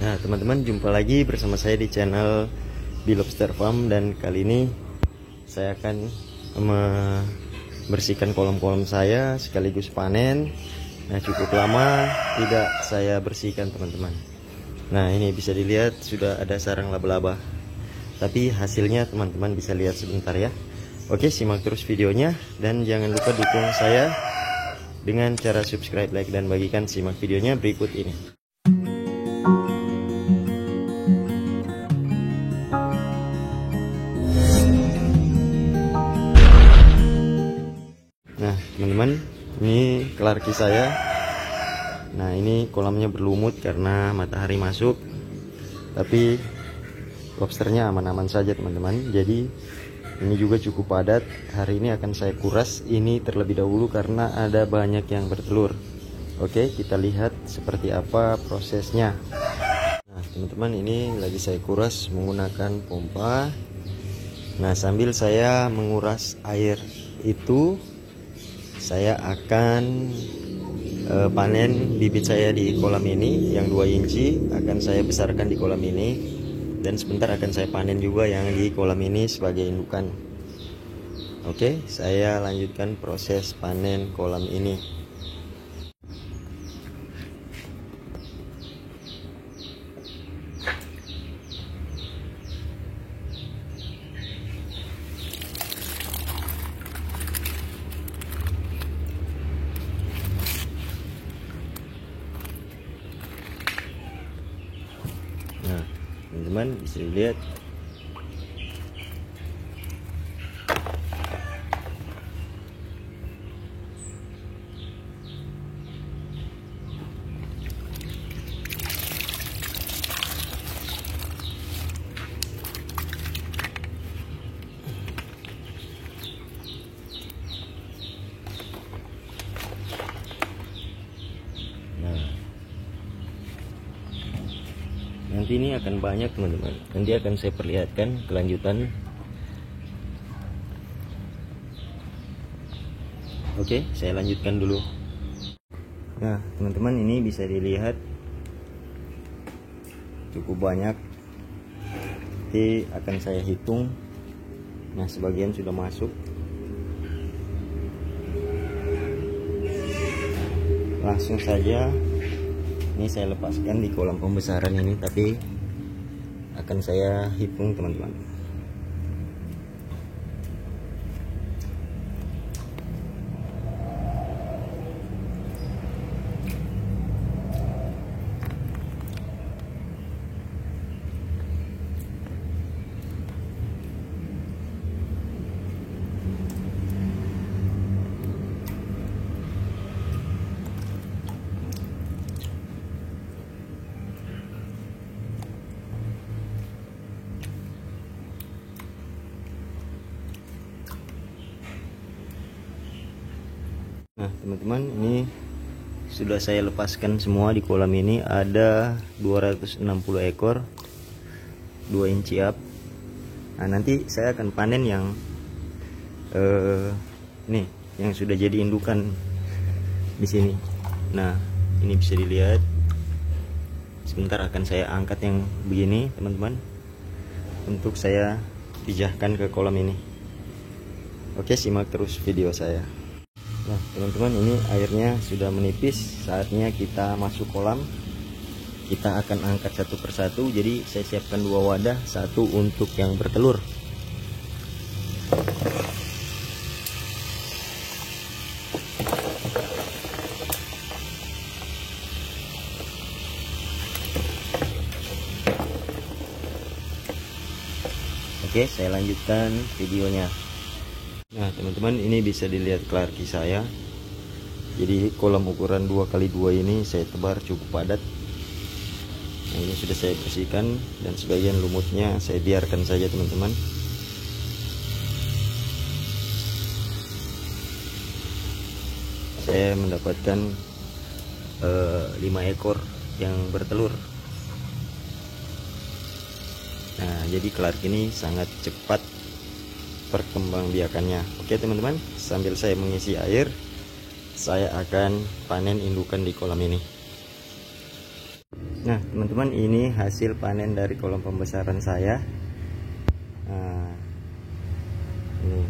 Nah teman-teman, jumpa lagi bersama saya di channel Bilobster Farm, dan kali ini saya akan membersihkan kolam-kolam saya sekaligus panen. Nah cukup lama tidak saya bersihkan teman-teman. Nah ini bisa dilihat sudah ada sarang laba-laba, tapi hasilnya teman-teman bisa lihat sebentar ya. Oke, simak terus videonya dan jangan lupa dukung saya dengan cara subscribe, like, dan bagikan. Simak videonya berikut ini. Nah teman-teman, ini kelarki saya. Nah ini kolamnya berlumut karena matahari masuk, tapi lobsternya aman-aman saja teman-teman. Jadi ini juga cukup padat. Hari ini akan saya kuras ini terlebih dahulu karena ada banyak yang bertelur. Oke, kita lihat seperti apa prosesnya. Nah teman-teman, ini lagi saya kuras menggunakan pompa. Nah sambil saya menguras air itu, saya akan panen bibit saya di kolam ini yang 2 inci. Akan saya besarkan di kolam ini, dan sebentar akan saya panen juga yang di kolam ini sebagai indukan. Oke, saya lanjutkan proses panen kolam ini. Nah teman-teman bisa dilihat nanti ini akan banyak teman-teman. Nanti akan saya perlihatkan kelanjutan. Oke, saya lanjutkan dulu. Nah teman-teman, ini bisa dilihat cukup banyak. Nanti akan saya hitung. Nah sebagian sudah masuk. Langsung saja ini saya lepaskan di kolam pembesaran ini, tapi akan saya hitung teman-teman. Nah teman-teman, ini sudah saya lepaskan semua di kolam ini. Ada 260 ekor 2 inci up. Nah nanti saya akan panen yang nih yang sudah jadi indukan di sini. Nah ini bisa dilihat. Sebentar akan saya angkat yang begini teman-teman, untuk saya pijahkan ke kolam ini. Oke, simak terus video saya. Nah teman-teman, ini airnya sudah menipis. Saatnya kita masuk kolam. Kita akan angkat satu persatu. Jadi saya siapkan 2 wadah, satu untuk yang bertelur. Oke, saya lanjutkan videonya. Nah teman-teman, ini bisa dilihat kelarki saya. Jadi kolam ukuran 2x2 ini saya tebar cukup padat. Nah ini sudah saya bersihkan, dan sebagian lumutnya saya biarkan saja teman-teman. Saya mendapatkan 5 ekor yang bertelur. Nah jadi kelarki ini sangat cepat perkembangbiakannya. Oke teman-teman, sambil saya mengisi air, saya akan panen indukan di kolam ini. Nah teman-teman, ini hasil panen dari kolam pembesaran saya. Nah, ini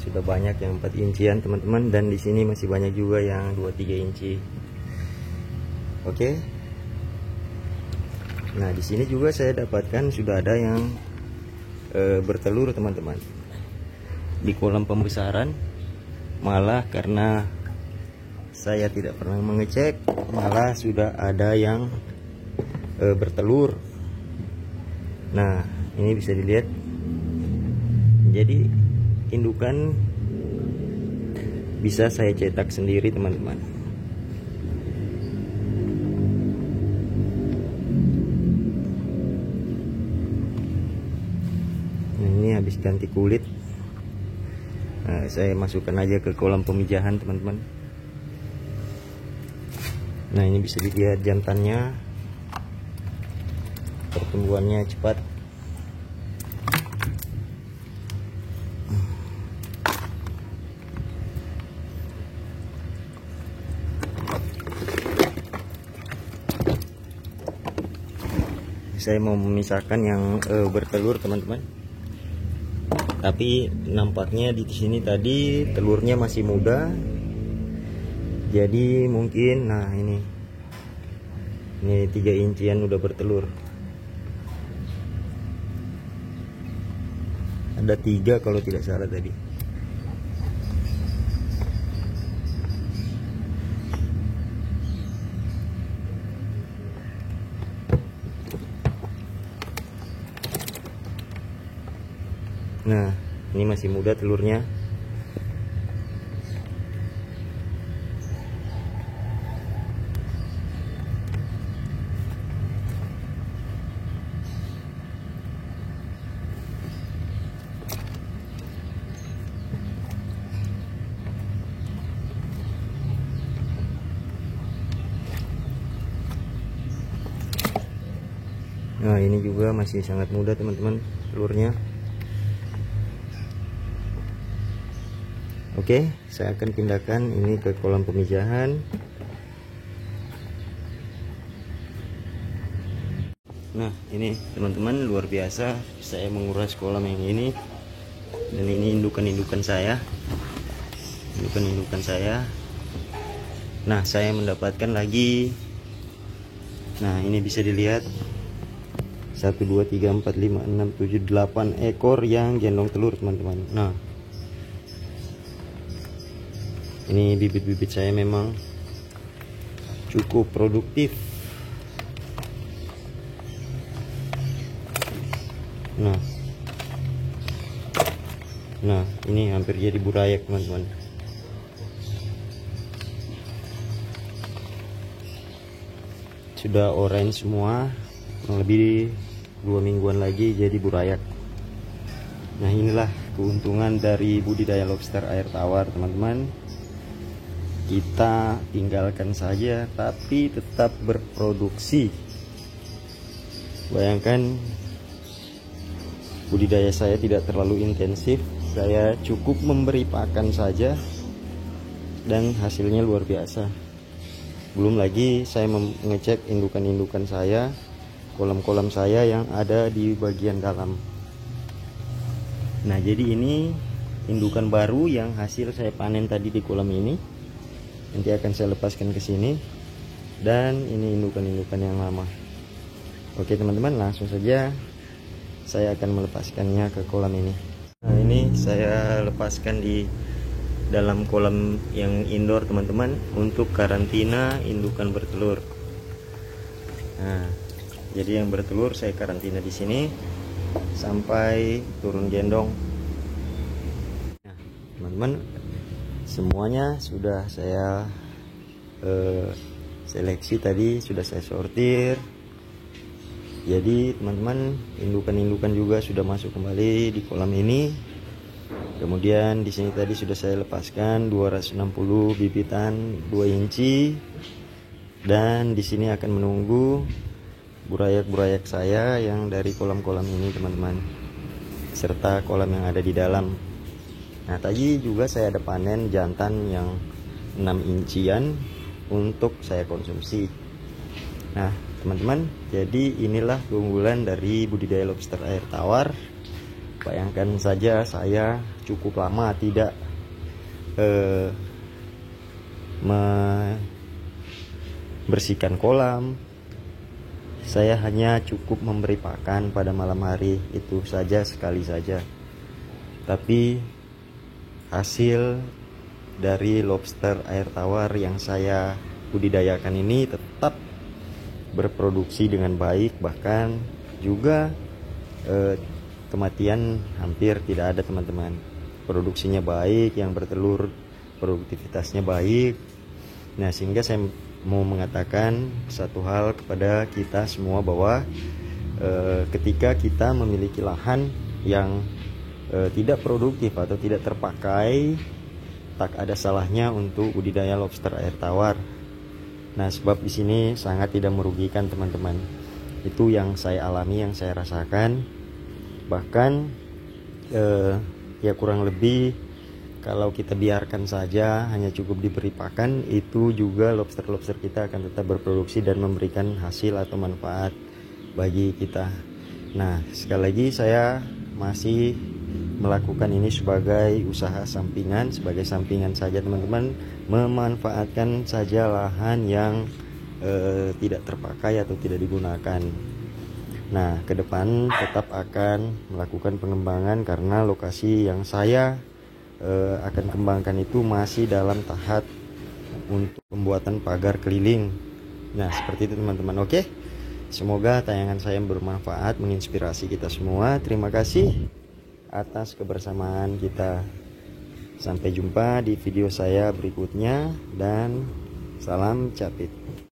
sudah banyak yang 4 incian teman-teman, dan di sini masih banyak juga yang 2-3 inci. Oke. Nah di sini juga saya dapatkan sudah ada yang bertelur teman-teman di kolam pembesaran. Malah karena saya tidak pernah mengecek, malah sudah ada yang bertelur. Nah ini bisa dilihat, jadi indukan bisa saya cetak sendiri teman-teman. Nah ini habis ganti kulit. Nah, saya masukkan aja ke kolam pemijahan teman-teman. Nah ini bisa dilihat jantannya, pertumbuhannya cepat. Saya mau memisahkan yang bertelur teman-teman, tapi nampaknya di sini tadi telurnya masih muda, jadi mungkin nah ini 3 incian udah bertelur. Ada 3 kalau tidak salah tadi. Nah ini masih muda telurnya. Nah ini juga masih sangat muda teman-teman telurnya. Oke, saya akan pindahkan ini ke kolam pemijahan. Nah ini teman-teman, luar biasa saya menguras kolam yang ini. Dan ini indukan-indukan saya. Nah saya mendapatkan lagi. Nah ini bisa dilihat 1, 2, 3, 4, 5, 6, 7, 8 ekor yang gendong telur teman-teman. Nah ini bibit-bibit saya memang cukup produktif. Nah ini hampir jadi burayak teman-teman. Sudah orange semua, kurang lebih 2 mingguan lagi jadi burayak. Nah inilah keuntungan dari budidaya lobster air tawar teman-teman. Kita tinggalkan saja tapi tetap berproduksi. Bayangkan, budidaya saya tidak terlalu intensif, saya cukup memberi pakan saja dan hasilnya luar biasa. Belum lagi saya mengecek indukan-indukan saya, kolam-kolam saya yang ada di bagian dalam. Nah jadi ini indukan baru yang hasil saya panen tadi di kolam ini. Nanti akan saya lepaskan ke sini. Dan ini indukan-indukan yang lama. Oke teman-teman, langsung saja saya akan melepaskannya ke kolam ini. Nah ini saya lepaskan di dalam kolam yang indoor teman-teman, untuk karantina indukan bertelur. Nah jadi yang bertelur saya karantina di sini sampai turun gendong. Nah teman-teman, semuanya sudah saya seleksi tadi, sudah saya sortir. Jadi teman-teman, indukan-indukan juga sudah masuk kembali di kolam ini. Kemudian di sini tadi sudah saya lepaskan 260 bibitan 2 inci. Dan di sini akan menunggu burayak-burayak saya yang dari kolam-kolam ini teman-teman, serta kolam yang ada di dalam. Nah tadi juga saya ada panen jantan yang 6 incian untuk saya konsumsi. Nah teman-teman. Jadi inilah keunggulan dari budidaya lobster air tawar. Bayangkan saja saya cukup lama tidak membersihkan kolam. Saya hanya cukup memberi pakan pada malam hari, itu saja, sekali saja. Tapi hasil dari lobster air tawar yang saya budidayakan ini tetap berproduksi dengan baik, bahkan juga kematian hampir tidak ada, teman-teman. Produksinya baik, yang bertelur produktivitasnya baik. Nah, sehingga saya mau mengatakan satu hal kepada kita semua, bahwa ketika kita memiliki lahan yang tidak produktif atau tidak terpakai, tak ada salahnya untuk budidaya lobster air tawar. Nah, sebab di sini sangat tidak merugikan, teman-teman. Itu yang saya alami, yang saya rasakan. Bahkan ya kurang lebih kalau kita biarkan saja, hanya cukup diberi pakan, itu juga lobster-lobster kita akan tetap berproduksi dan memberikan hasil atau manfaat bagi kita. Nah, sekali lagi saya masih melakukan ini sebagai usaha sampingan, sebagai sampingan saja, teman-teman, memanfaatkan saja lahan yang tidak terpakai atau tidak digunakan. Nah, ke depan tetap akan melakukan pengembangan, karena lokasi yang saya akan kembangkan itu masih dalam tahap untuk pembuatan pagar keliling. Nah, seperti itu, teman-teman. Oke, semoga tayangan saya bermanfaat, menginspirasi kita semua. Terima kasih atas kebersamaan kita. Sampai jumpa di video saya berikutnya, dan salam capit.